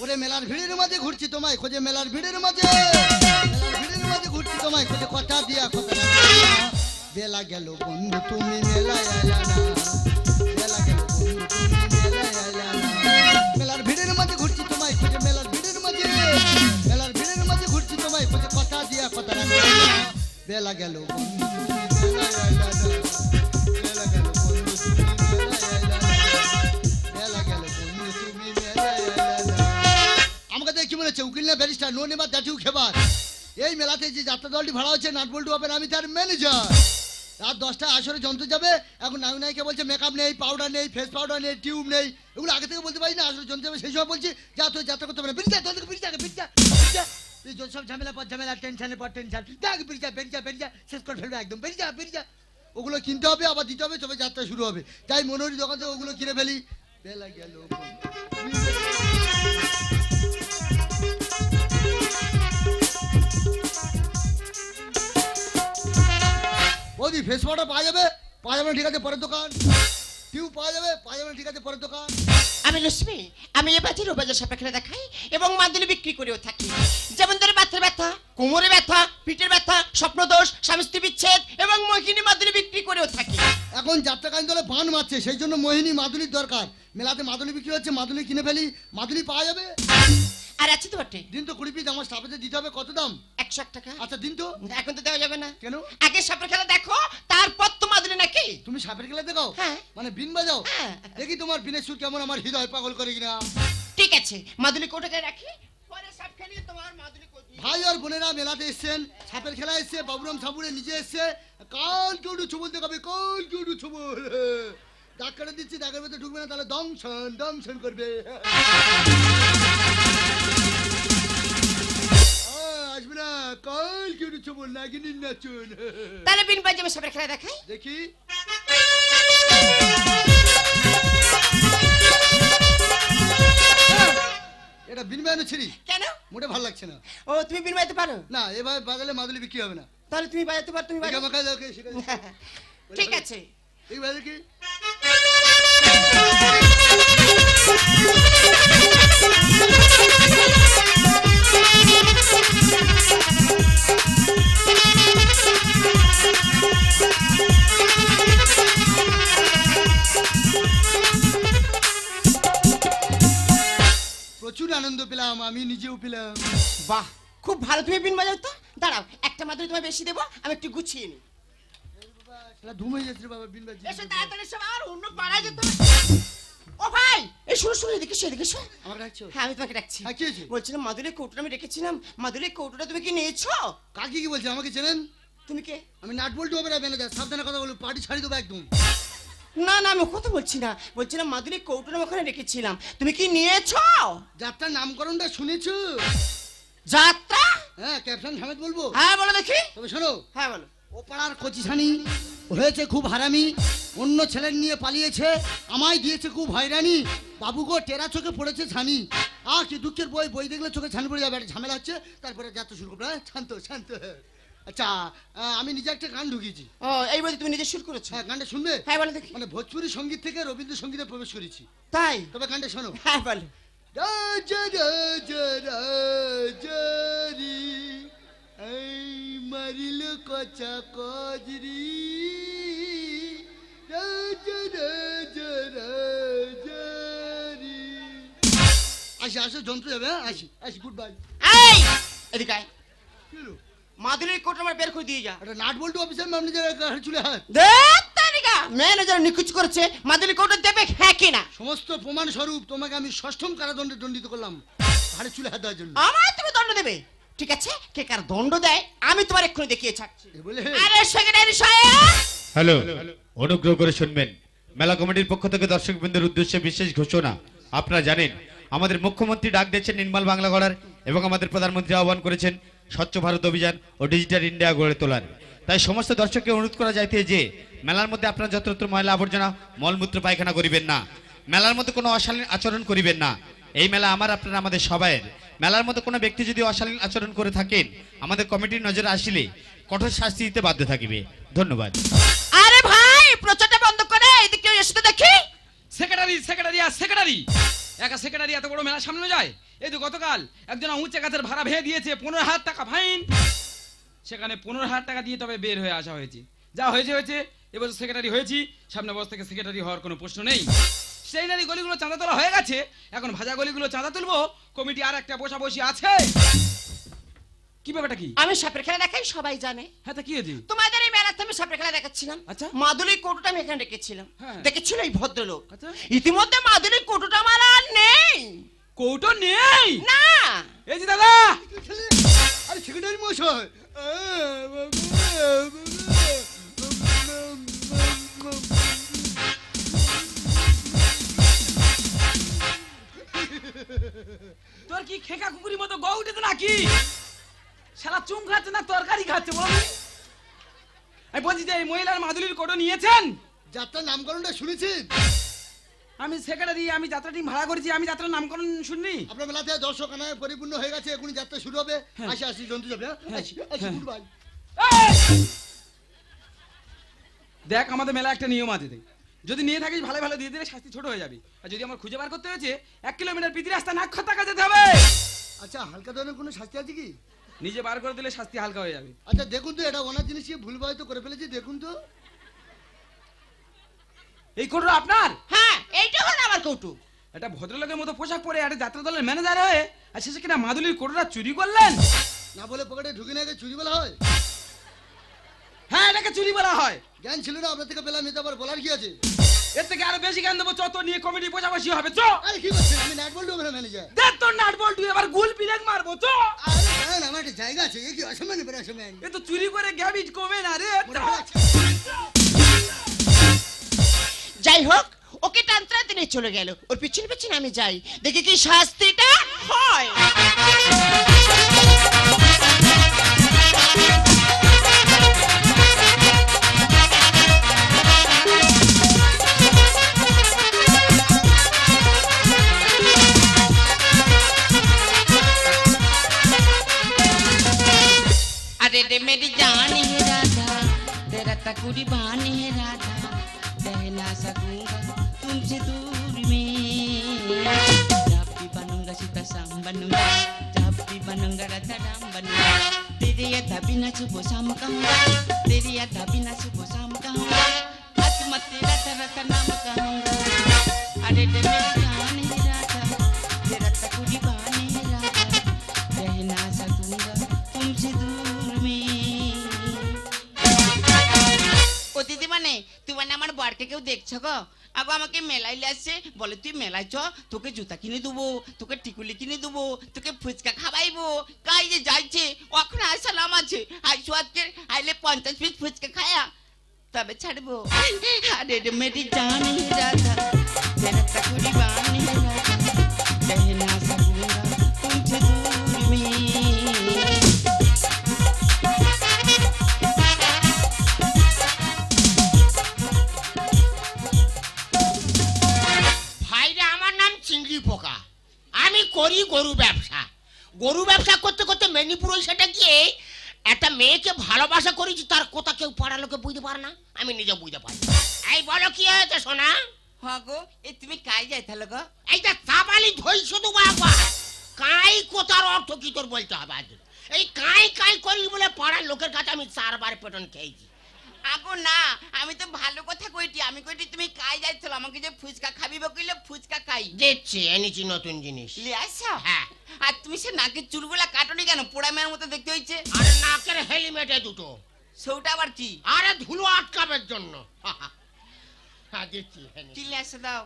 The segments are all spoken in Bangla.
ওরে মেলার ভিড়ের মাঝে ঘুরছি তোমায় খোঁজে, মেলার ভিড়ের মাঝে ঘুরছি তোমায় খোঁজে, কথা দিয়া কথা বেলা গেল বন্ধু তুমি মেলায় আইলা না, বেলা গেল বন্ধু তুমি মেলায় আইলা না। মেলার ভিড়ের মাঝে ঘুরছি তোমায় খোঁজে, মেলার ভিড়ের মাঝে ঘুরছি তোমায় খোঁজে, কথা দিয়া কথা বেলা গেল বন্ধু তুমি মেলায় আইলা না, বেলা গেল বন্ধু তুমি মেলায় আইলা না, বেলা গেল বন্ধু তুমি মেলায় আইলা না। আমাকে দেখে কি বলেছে উকিল না ব্যারিস্টার, নো নেবার দাটিও খেবার। এই মেলাতে যে যাত্রা দলটি ভাড়া হচ্ছে নাটবল্টু হবে, আমি তার ম্যানেজার। রাত 10টায় আসরে যন্ত্র যাবে, এখন নায়কে বলছে মেকআপ নেই, পাউডার নেই, ফেস পাউডার নেই, টিউব নেই, এগুলো আগে থেকে বলতে পারি না। আসরে যন্ত্র যাবে সেই সময় বলছি যা তুই যাত্রা করতে পারে, বেরিয়ে সব ঝামেলা পর ঝামেলা, টেনশনের পর টেনশন, বেরিয়ে শেষ করে ফেলবে একদম, বেরিয়ে ওগুলো কিনতে হবে আবার দিতে হবে, তবে যাত্রা শুরু হবে। তাই মনোহরি দোকান থেকে ওগুলো কিনে ফেলি। বেলা গেল ওদি ফেস পাউডার পাওয়া যাবে ঠিক আছে, পরের দোকান। টিউব পাওয়া যাবে ঠিক আছে, পরের দোকান। আমি লক্ষ্মী, আমি এ বাজার ও বাজার সাপেক্ষে দেখাই এবং মাদুলি বিক্রি করেও থাকি। যেমন ধরে মাথার ব্যথা, কোমরে ব্যথা, পিঠের ব্যথা, স্বপ্নদোষ, স্বামী স্ত্রী বিচ্ছেদ এবং মোহিনী মাদুলি বিক্রি করেও থাকি। এখন যাত্রাকালীন দলে বান মারছে, সেই জন্য মোহিনী মাদুলির দরকার। মেলাতে মাদুলি বিক্রি হচ্ছে, মাদুলি কিনে ফেলি। মাদুলি পাওয়া যাবে? আর আছে তো বটে। দিন তো 20 পিস, আমার স্টাফে দিতে হবে। কত দাম? 100 টাকা। আচ্ছা দিন তো। এখন তো দেওয়া যাবে না। কেন? আগে সাপের খেলা দেখো, তারপর তো মাদুলি নাকি। তুমি সাপের খেলা দেখাও? হ্যাঁ। মানে বিন বাজাও? হ্যাঁ। দেখি তোমার বিনের সুর কেমন আমার হৃদয় পাগল করে কিনা। ঠিক আছে, মাদুলি কোটাকে রাখি, পরে সাপ খেলিয়ে তোমার মাদুলি কোটি। ভাই আর বোনেরা মেলাতে এসেছেন, সাপের খেলা এসছে, বাবুরাম সাপুরে নিজে এসছে। কাল কেউ ছবল দেখাবে, কাল কেউ ছবল। ডাক কেটে দিচ্ছি, ডাকের ভেতরে ঢুকবে না, তাহলে দমশন করবে। আসবে না, কাল কেউ ছবল নাগিনী নাচুন। তাহলে বিন বাজাবে সাপের খেলা দেখাই। দেখি। এটা বিনবায়নে ছিড়ি কেন? মোটে ভালো লাগছে না। ও তুমি বিন বাজাতে পারো না, এভাবে বাজালে মাদুলি বিক্রি হবে না। তাহলে তুমি বাজাতে পারো, তুমি বাজাও। ঠিক আছে। এই বাজে কি? প্রচুর আনন্দ পেলাম, আমি নিজেও পেলাম। বাহ, খুব ভালো। তুমি বিন বাজাও তো। দাঁড়াও, একটা মাদুলি তোমায় বেশি দেবো, আমি একটু গুছিয়ে নিই। ধুম হয়ে যাচ্ছে বাবা, বিন বাজি। এসে তাড়াতাড়ি সব আর অন্য পাড়ায় যেতে হবে। ও ভাই, এই শুনো এদিকে এসো। আমার ডাকছো? হ্যাঁ, আমি তোমাকে ডাকছি। হ্যাঁ, কি হয়েছে? বলছিলাম মাদুলির কৌটোটা আমি রেখেছিলাম, মাদুলির কৌটোটা তুমি কি নিয়েছো? কাকি কি বলছে? আমাকে চেনেন? তুমি কে? আমি নাটবল্টু হবে না ম্যানেজার, সাবধানে কথা বলবো, পার্টি ছাড়ি দেবো একদম। না না, আমি কথা বলছি না, বলছিলাম মাদুলির কৌটোটা ওখানে রেখেছিলাম, তুমি কি নিয়েছো? যাত্রার নামকরণটা শুনেছো? যাত্রা? হ্যাঁ, ক্যাপ্টেন সমেত বলবো? হ্যাঁ বলো দেখি। তবে শোনো। হ্যাঁ বলো। ও পাড়ার কচিছানি হয়েছে খুব হারামি, অন্য ছেলের নিয়ে পালিয়েছে, আমায় দিয়েছে খুব হয়রানি। বাবু গো টেরা চোখে পড়েছে ছানি। কি দুঃখের বই দেখলে চোখে ছানি পড়ে যাবে, একটা ঝামেলা হচ্ছে। তারপরে যাত্রা শুরু করবো। শান্ত। আচ্ছা, আমি নিজে একটা গান ঢুকিয়েছি। ও, এই বলে তুমি নিজে শুরু করেছো? হ্যাঁ, গানটা শুনবে? হ্যাঁ বলো দেখি। মানে ভোজপুরি সঙ্গীত থেকে রবীন্দ্রসঙ্গীতে প্রবেশ করেছি। তাই? তবে গানটা শোনো। হ্যাঁ বলো। রাজা রাজা রাজারি এই মারিল কচা কজরি, রাজা রাজা রাজারি। আসি যন্ত্র যাবে। আসি গুড বাই। এই এদিকে আয়। মাদুলির কোট আমার বের করে দিয়ে যা। এটা নাটবল্টু অফিসার ম্যানেজার চুলে হাত। ম্যানেজার নিখুঁজ করেছে, মাদুলি কোট দেবে হ্যাঁ কিনা? সমস্ত প্রমাণ স্বরূপ তোমাকে আমি 6ম কারাদণ্ডে দণ্ডিত করলাম, ঘাড়ে চুলে হাত দেওয়ার জন্য। আমার তুমি দণ্ড দেবে? ঠিক আছে, কে কার দণ্ড দেয় আমি তোমার এক্ষুনি দেখিয়ে ছাড়ছি। আরে সেক্রেটারি সাহেব। হ্যালো, অনুগ্রহ করে শুনবেন। মেলা কমিটির পক্ষ থেকে দর্শকবৃন্দের উদ্দেশ্যে বিশেষ ঘোষণা। আপনারা জানেন আমাদের মুখ্যমন্ত্রী ডাক দিয়েছেন নির্মল বাংলা গড়ার এবং আমাদের প্রধানমন্ত্রী আহ্বান করেছেন স্বচ্ছ ভারত অভিযান ও ডিজিটাল ইন্ডিয়া গড়ে তোলার। তাই সমস্ত দর্শককে অনুরোধ করা যাইতে যে মেলার মধ্যে আপনারা যত্রতত্র ময়লা আবর্জনা মলমূত্র পায়খানা করিবেন না, মেলার মধ্যে কোনো অশালীন আচরণ করিবেন না। এই মেলা আপনারা আমাদের সবাইয়ের। মেলার মধ্যে কোনো ব্যক্তি যদি অশালীন আচরণ করে থাকেন আমাদের কমিটির নজরে আসলে কঠোর শাস্তি দিতে বাধ্য থাকিবে। ধন্যবাদ। আরে ভাই, প্রচারটা বন্ধ করে এদিকে এসে দেখি। সেক্রেটারি একা সেক্রেটারি এত বড় মেলা সামনে যায়? এই তো গতকাল একজন উচ্চ গাছের ভাড়া ভেঙে দিয়েছে, 15,000 টাকা ফাইন। সেখানে 15,000 টাকা দিয়ে তবে বের হয়ে আসা হয়েছে। যা হয়েছে হয়েছে, এবছর সেক্রেটারি হয়েছি, সামনে বছর থেকে সেক্রেটারি হওয়ার কোনো প্রশ্ন নেই। সেই নারী গলিগুলো চাঁদা তোলা হয়ে গেছে, এখন ভাজা গলিগুলো চাঁদা তুলবো। কমিটি আর একটা বসি আছে। কি ব্যাপারটা কি? আমি সাপের খেলা দেখাই, সবাই জানে। হ্যাঁ, তা কি হয়েছে? তোমাদের এই মেলাতে আমি সাপের খেলা দেখাচ্ছিলাম। আচ্ছা। মাদুলির কৌটোটা আমি এখানে রেখেছিলাম, হ্যাঁ। দেখেছিল এই ভদ্রলোক। আচ্ছা। ইতিমধ্যে মাদুলির কৌটোটা আমার আর নেই। কৌটো নেই না। এই যে দাদা, আরে সেক্রেটারি মশাই, তোর কি খেকা কুকুরের মতো গা উঠেছে নাকি? শালা চুম খাচ্ছে না তরকারি খাচ্ছে বল? আমি বলছি যে এই মহিলার মাদুলির কৌটো নিয়েছেন? যাত্রার নামকরণটা শুনেছেন? আমি সেক্রেটারি, আমি যাত্রা টিম ভাড়া করেছি, আমি যাত্রার নামকরণ শুননি। আপনার মেলাতে দর্শক আনায় পরিপূর্ণ হয়ে গেছে, এখনই যাত্রা শুরু হবে। আসি জন্তু যাবে। Good bye. দেখ, আমাদের মেলা একটা নিয়ম আছে, যদি নিয়ে থাকিস ভালো ভালো দিয়ে দিলে শাস্তি ছোট হয়ে যাবে, আর যদি আমার খুঁজে বার করতে হয়েছে 1 কিলোমিটার পিতি রাস্তা নাক খত্তা যেতে হবে। আচ্ছা, হালকা ধরনের কোনো শাস্তি আছে কি? নিজে বার করে দিলে শাস্তি হালকা হয়ে যাবে। আচ্ছা দেখুন তো, এটা ওনার জিনিস, ভুলভাল তো করে ফেলেছি, দেখুন তো। এই কৌটো আপনার? হ্যাঁ, এইটা হলো আমার কৌটো। এটা ভদ্রলোকের মতো পোশাক পরে একটা যাত্রা দলের ম্যানেজার হয়ে আর শেষে কিনা মাদুলির কৌটোটা চুরি করলেন? না বলে পকেটে ঢুকে নিয়ে চুরি বলা হয়? হ্যাঁ, এটাকে চুরি বলা হয়। জ্ঞান ছিল না আপনার থেকে পেলাম, এটা আবার বলার কি আছে? এর থেকে আরো বেশি জ্ঞান দেবো, চত নিয়ে কমিটি বসাবসি হবে। চ। আরে কি বলছেন, আমি নাট বল্টু ওখানে ম্যানেজার। দেখ তোর নাট বল্টু এবার গুল পিলেক মারবো। চ। আরে জানেন আমার একটা জায়গা আছে, এই কি অসম্মান বের অসম্মান। এ তো চুরি করে গ্যাবিজ কমে না রে। যাই হোক, ওকে টানতে নিয়ে চলে গেল। ওর পিছনে পিছনে আমি যাই, দেখি কি শাস্তিটা হয়। अरे रे मेरी जान है राधा, तेरा तकुड़ी बान है राधा, रह ना सकूंगा तुमसे दूर में। जब भी बनूंगा सीता शाम बनूंगा, जब भी बनूंगा राधा राम बनूंगा, तेरे याद बिना सुबह शाम कहूंगा, तेरे याद बिना सुबह शाम कहूंगा, हाथ मत राधा राधा नाम कहूंगा। अरे रे मेरी जान है राधा, तेरा तकुड़ी बान है राधा, रह ना सकूंगा तुमसे दूर में। ও দিদি মানে তুই মানে আমার বাড়িতে কেউ দেখছো গো? আগো আমাকে মেলাইলে আসছে, বলে তুই মেলায় চ, তোকে জুতা কিনে দেবো, তোকে টিকুলি কিনে দেবো, তোকে ফুচকা খাওয়াইবো। কাই যে যাইছে, এখন আসলাম আছে, আইসো আজকে আইলে 50 পিস ফুচকা খায়া তবে ছাড়বো। আরে রে মেরি জান হে রাধা, তেরা তকুড়ি বান হে রাধা, রহ না सकूंगा तुमसे दूर में। চিংড়ি পোকা, আমি করি গরু ব্যবসা। গরু ব্যবসা করতে করতে মেদিনীপুর সেটা গিয়ে একটা মেয়েকে ভালোবাসা করেছি, তার কথা কেউ পাড়া লোকে বুঝতে পারে না, আমি নিজে বুঝতে পারি। এই বলো কি হয়েছে সোনা? হ্যাঁ গো, এই তুমি কাই যাই তাহলে গো? এইটা চাবালি ধই শুধু বাবা, কাই কোথার অর্থ কি তোর বলতে হবে আজ? এই কাই কাই করি বলে পাড়ার লোকের কাছে আমি 4 বার পেটন খেয়েছি। আগো না, আমি তো ভালো কথা কইটি, আমি কইটি তুমি কাই যাইছিল, আমাকে যে ফুচকা খাবি বকিলে ফুচকা খাই দেখছি, এনেছি নতুন জিনিস লিয়ে আসছো। হ্যাঁ, আর তুমি সে নাকের চুলগুলা কাটনি কেন? পোড়া মেয়ের মতো দেখতে হইছে। আরে নাকের হেলমেটে দুটো, সেটা আবার কি? আরে ধুলো আটকাবের জন্য। হ্যাঁ দেখছি, কি লিয়ে আসছে দাও।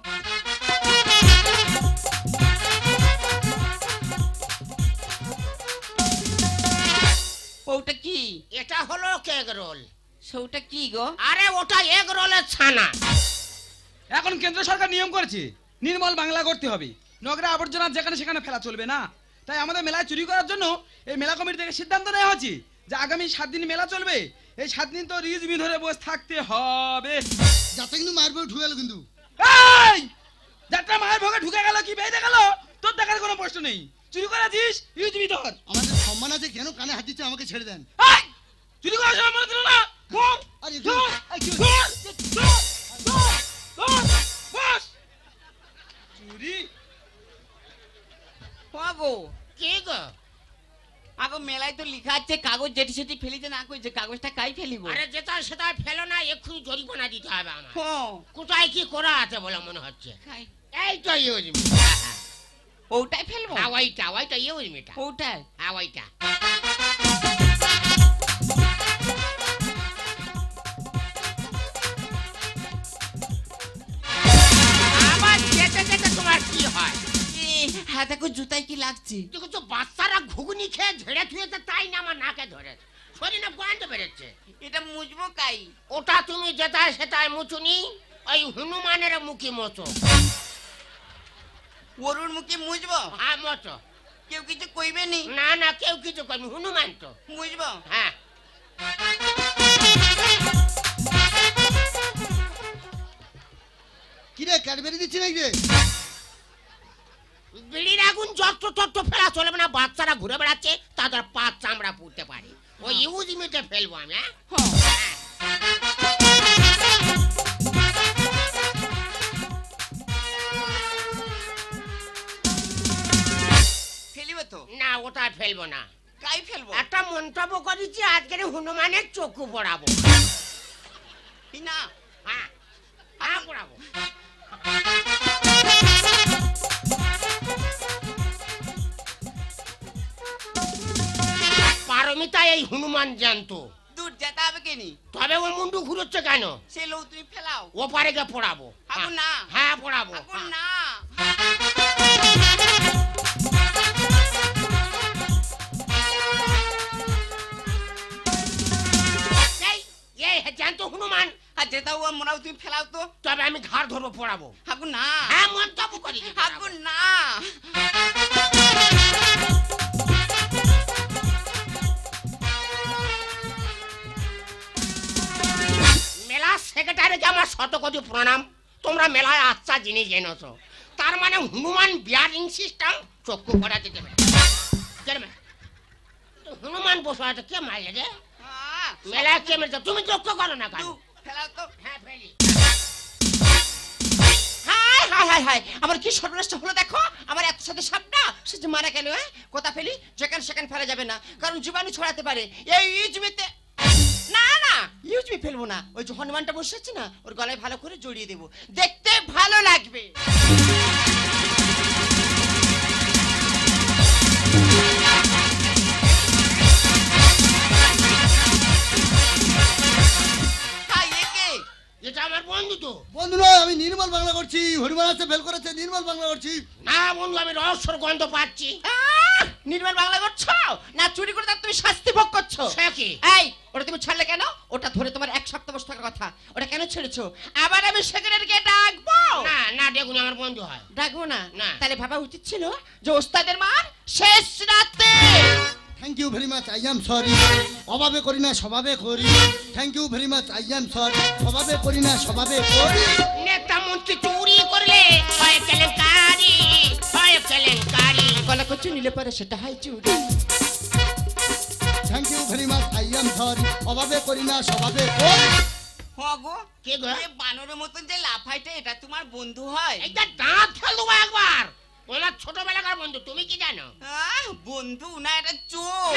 ওটা কি? এটা হলো কেক রোল। সেটা কি গো? আরে ওটা এগ রোলের ছানা। এখন কেন্দ্র সরকার নিয়ম করেছে নির্মল বাংলা করতে হবে, নোংরা আবর্জনা যেখানে সেখানে ফেলা চলবে না। তাই আমাদের মেলায় চুরি করার জন্য এই মেলা কমিটি থেকে সিদ্ধান্ত নেওয়া হয়েছে যে আগামী 7 দিন মেলা চলবে। এই 7 দিন তো রিজমি ধরে বসে থাকতে হবে। যাতে কিন্তু মায়ের বউ ঢুকে গেল কিন্তু। এই যাত্রা মায়ের ভোগে ঢুকে গেল কি বেঁধে গেল, তোর দেখার কোনো প্রশ্ন নেই। চুরি করেছিস, রিজমি ধর। আমাদের সম্মান আছে, কেন কানে হাত দিচ্ছে? আমাকে ছেড়ে দেন। এই চুরি করার সম্মান দিল না। আরে চুরি গো কে গো? আগো মেলায় তো লেখা আছে কাগজ যেটি সেটি ফেলিতে না কইছে, কাগজটা কাই ফেলিব? আরে যেটা সেটা ফেলো না, এক্ষুনি জরিমানা দিতে হবে আমার। হ্যাঁ কোথায় কি করা আছে বলে মনে হচ্ছে? খাই এই তো ইউজ মি। ওটাই ফেলবো? ওইটা ইউজ মিটা। ওটাই ওইটা। আবার যেতে যেতে তোমার কি হয়? হ্যাঁ দেখো জুতায় কি লাগছে? দেখো তো বাচ্চারা ঘুগনি খেয়ে ঝেড়ে থুয়েছে, তাই না আমার নাকে ধরে শরীরে গন্ধ বেরোচ্ছে। এটা মুজবো কাই? ওটা তুমি যেটায় সেটাই মুচুনি, ওই হনুমানের মুখে মতো। ওরুর মুখে মুজবো? হ্যাঁ মতো। কেউ কিছু কইবে নি? না না, কেউ কিছু করবে, হনুমান তো। মুজবো? হ্যাঁ। কিরে ক্যাডবেরি দিচ্ছি নাকি রে? বিড়ির আগুন যত তত ফেলা চলবে না, বাচ্চারা ঘুরে বেড়াচ্ছে, তাদের পা চামড়া পুড়তে পারে। ওই ইউজ মিটে ফেলবো আমি। ফেলিবে তো? না ওটা ফেলবো না। কাই ফেলবো? একটা মন্তব্য করেছি, আজকের হনুমানের চক্ষু পড়াবো। না হ্যাঁ হ্যাঁ পড়াবো। পারমিতা এই হনুমান জানতো। দূর যেতে হবে কেনি? তবে ও মুন্ডু ঘুরোচ্ছে কেন? সে লো তুমি ফেলাও। ও পারে গিয়ে পড়াবো। আগুন না। হ্যাঁ পড়াবো। আগুন না। জানতো হনুমান। আর যেটা ও মরাও তুমি ফেলাও তো। তবে আমি ঘাড় ধরবো পড়াবো। আগুন না। হ্যাঁ মন্তব্য করি। আগুন না। মেলা সেক্রেটারিকে আমার শত কোটি প্রণাম। তোমরা মেলায় আচ্ছা জিনিস জেনেছো। তার মানে হনুমান বিয়ারিং সিস্টেম চক্ষু পড়াতে দেবে। হনুমান বসে আছে, কে মারলে রে? মেলায় কে মেরেছে? তুমি চক্ষু করো না কেন? ফেলাও তো। হ্যাঁ ফেলি। হাই হাই হাই হাই, আমার কি সর্বনাশ হলো দেখো। আমার এত সাথে সাপটা সে যে মারা গেল। কোথা ফেলি? যেখানে সেখানে ফেলা যাবে না, কারণ জীবাণু ছড়াতে পারে। এই ইউজমিতে না না, ইউজমি ফেলবো না। ওই যে হনুমানটা বসে আছে না, ওর গলায় ভালো করে জড়িয়ে দেবো, দেখতে ভালো লাগবে। এটা আমার বন্ধু তো। বন্ধু নয়, আমি নির্মল বাংলা করছি। হরিমান আছে ফেল করেছে, নির্মল বাংলা করছি। না বন্ধু, আমি রহস্যর গন্ধ পাচ্ছি। নির্মল বাংলা করছো না? চুরি করে তার তুমি শাস্তি ভোগ করছো। সে কি? এই ওটা তুমি ছাড়লে কেন? ওটা ধরে তোমার এক সপ্তাহ বসে থাকার কথা, ওটা কেন ছেড়েছো? আবার আমি সেক্রেটারিকে ডাকবো? না না, দেখুন আমার বন্ধু হয়। ডাকবো না? না। তাহলে ভাবা উচিত ছিল যে ওস্তাদের মার শেষ রাতে। Thank you very much, I am sorry. অভাবে করি না স্বভাবে করি। Thank you very much, I am sorry. অভাবে করি না স্বভাবে করি। নেতা মন্ত্রী চুরি করলে হয় কেলেঙ্কারি, হয় কেলেঙ্কারি। গলা কচু নিলে পরে সেটা হয় চুরি। Thank you very much, I am sorry. অভাবে করি না স্বভাবে করি। গো কে গো? এ বানরের মতন যে লাফাইতে, এটা তোমার বন্ধু হয়? এইটা দাঁত ফেলবো একবার। ওনার ছোটবেলাকার বন্ধু, তুমি কি জানো? বন্ধু না, এটা চোর।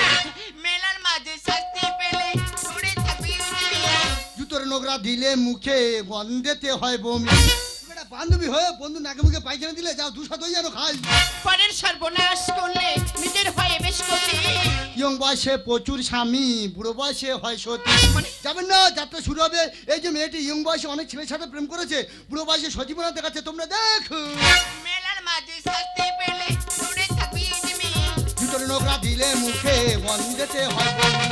মেলার মাঝে শাস্তি পেলে দূরে থাকবি। জুতোর নোংরা দিলে মুখে, গন্ধেতে হয় বমি। বেটা বান্ধবী হয়ে বন্ধু নাকে মুখে পায়খানা দিলে যাও দুশো দই যেন খাই। পরের সর্বনাশ করলে নিজের হয়ে বেশ ক্ষতি। ইয়ং বয়সে প্রচুর স্বামী, বুড়ো বয়সে হয় সতী। যাবেন না, যাত্রা শুরু হবে। এই যে মেয়েটি ইয়ং বয়সে অনেক ছেলের সাথে প্রেম করেছে, বুড়ো বয়সে সতীপনা দেখাচ্ছে, তোমরা দেখো। মেলার মাঝে শাস্তি পেলে দূরে থাকবি। জুতোর নোংরা দিলে মুখে, গন্ধেতে হয় বমি।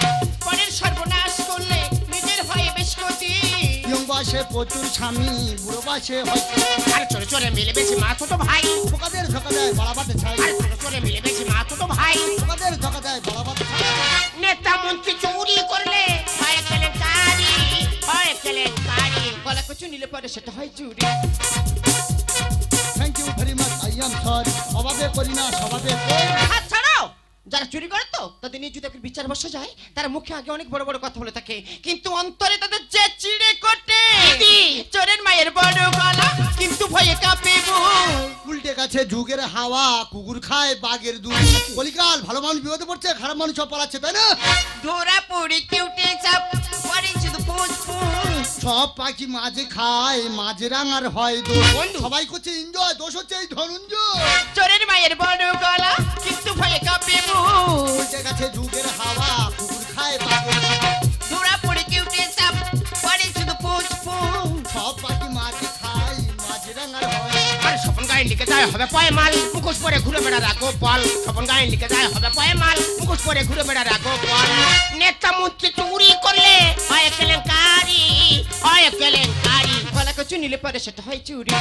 পরের সর্বনাশ করলে নিজের হয়ে বেশ ক্ষতি। ইয়ং বয়সে প্রচুর স্বামী, বুড়ো বয়সে হয়। আর চোরে চোরে মিলে বেশি মা ছোট ভাই। ধোকা দেয় বাড়াবাতে ছাই। আর চোরে চোরে মিলে বেশি মা ছোট ভাই। ধোকা দেয় বাড়াবাতে ছাই। নেতা মন্ত্রী চুরি করলে হয় কেলেঙ্কারি, হয় কেলেঙ্কারি। গলা কচু নিলে পরে সেটা হয় চুরি। Thank you very much, I am sorry. অভাবে করি না স্বভাবে করি। হাত ছাড়ো। যারা চুরি করে তো তাদের নিয়ে যদি একটা বিচার বসে যায় তারা মুখে আগে অনেক বড় বড় কথা বলে থাকে কিন্তু অন্তরে তাদের যে চিড়ে কোটে চোরের মায়ের বড় গলা কিন্তু ভয়ে কাঁপে উল্টে গেছে যুগের হাওয়া কুকুর খায় বাঘের দুধ কলিকাল ভালো মানুষ বিপদে পড়ছে খারাপ মানুষ সব পালাচ্ছে তাই না ধরা পড়ে কিউটে চাপ পরে শুধু পুষ পুষ সব পাখি মাঝে খায় মাঝে রাঙার হয় দোষ সবাই করছে এনজয় দোষ হচ্ছে এই ধনঞ্জয় চোরের মায়ের বড় গলা কিন্তু ভয়ে কাঁপে উল্টে গেছে যুগের হাওয়া কুকুর খায় বাঘের দুধ ধরা পড়ে কিউটে চাপ পরে শুধু পুষ পুষ সব পাখি মাঝে খায় মাঝে রাঙার হয় আর স্বপন গায়ে লিখে যায় হবে পয় মাল মুখোশ পরে ঘুরে বেড়া রাখো বল স্বপন গায়ে লিখে যায় হবে পয় মাল মুখোশ পরে ঘুরে বেড়া রাখো বল নেতা মন্ত্রী চুরি করলে হয় কেলেঙ্কারি গলা কিছু নিলে পরে সেটা হয় চুরি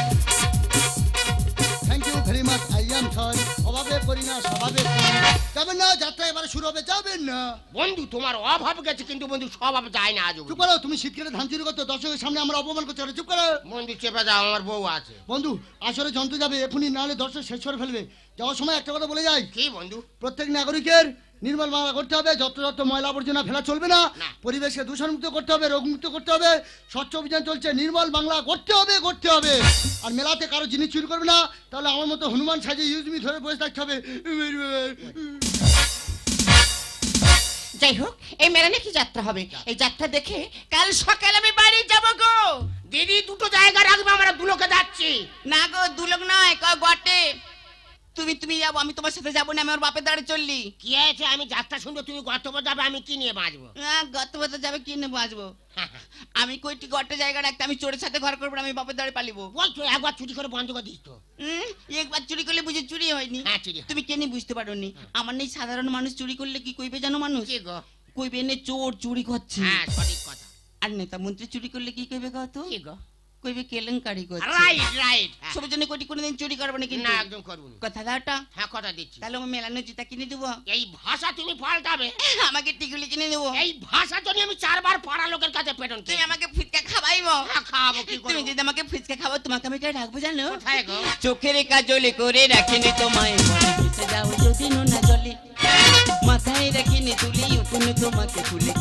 thank you very much I am sorry অভাবে করি না স্বভাবে করি যাবেন না যাত্রা এবারে শুরু হবে যাবেন না বন্ধু তোমার অভাব গেছে কিন্তু বন্ধু স্বভাব যায় না আজ চুপ করো তুমি শীতকালে ধান চুরি করতো দর্শকের সামনে আমরা অপমান করতে পারি চুপ করো বন্ধু চেপে যাও আমার বউ আছে বন্ধু আসলে যন্ত্র যাবে এখনই না হলে দর্শক শেষ করে ফেলবে যাওয়ার সময় একটা কথা বলে যাই কি বন্ধু প্রত্যেক নাগরিকের নির্মল বাংলা করতে হবে যত ময়লা আবর্জনা ফেলা চলবে না পরিবেশকে দূষণমুক্ত করতে হবে রোগমুক্ত করতে হবে স্বচ্ছ অভিযান চলছে নির্মল বাংলা করতে হবে আর মেলাতে কারো জিনিস চুরি করবে না তাহলে আমার মতো হনুমান সাজে ইউজমি ধরে বসে থাকতে হবে যাই হোক এই মেলা নাকি যাত্রা হবে এই যাত্রা দেখে কাল সকালে আমি বাড়ি যাব গো দিদি দুটো জায়গা রাখবে আমরা দুলোকে যাচ্ছি না গো দুলোক নয় বটে তুমি যাবো আমি তোমার সাথে যাবো না আমি আমার বাপের দাঁড়ে চললি কি আছে আমি যাত্রা শুনবো তুমি গতবার যাবে আমি কি নিয়ে বাঁচবো গত বছর যাবে কি নেবো আসবো আমি কইটি গটে জায়গা রাখতে আমি চোরের সাথে ঘর করবো আমি বাপের দাঁড়ে পালিবো বলছো একবার চুরি করে বন্ধ করে দিস তো একবার চুরি করলে বুঝি চুরি হয়নি হ্যাঁ চুরি তুমি কেন বুঝতে পারোনি আমার নেই সাধারণ মানুষ চুরি করলে কি কইবে জানো মানুষ কি গো কইবে নে চোর চুরি করছে হ্যাঁ সঠিক কথা আর নেতা মন্ত্রী চুরি করলে কি কইবে কত কি গো কইবে কেলেঙ্কারি করছে রাইট সবার জন্য কোটি কোনোদিন চুরি করবে না কিন্তু না একদম করব না কথা দাওটা হ্যাঁ কথা দিচ্ছি তাহলে আমি মেলানো জুতা কিনে দেবো এই ভাষা তুমি পাল্টাবে আমাকে টিকুলি কিনে দেবো এই ভাষা যদি আমি 4 বার পাড়া লোকের কাছে পেটন তুমি আমাকে ফুচকা খাওয়াইবো হ্যাঁ খাবো কি তুমি করব যদি আমাকে ফুচকা খাওয়াও তোমাকে আমি এটা রাখবো জানো কোথায় গো চোখের কাজলে করে রাখিনি তোমায় ভেসে যাও যদি নোনা জলে মাথায় রাখিনি তুলি উঠুন তোমাকে ফুলে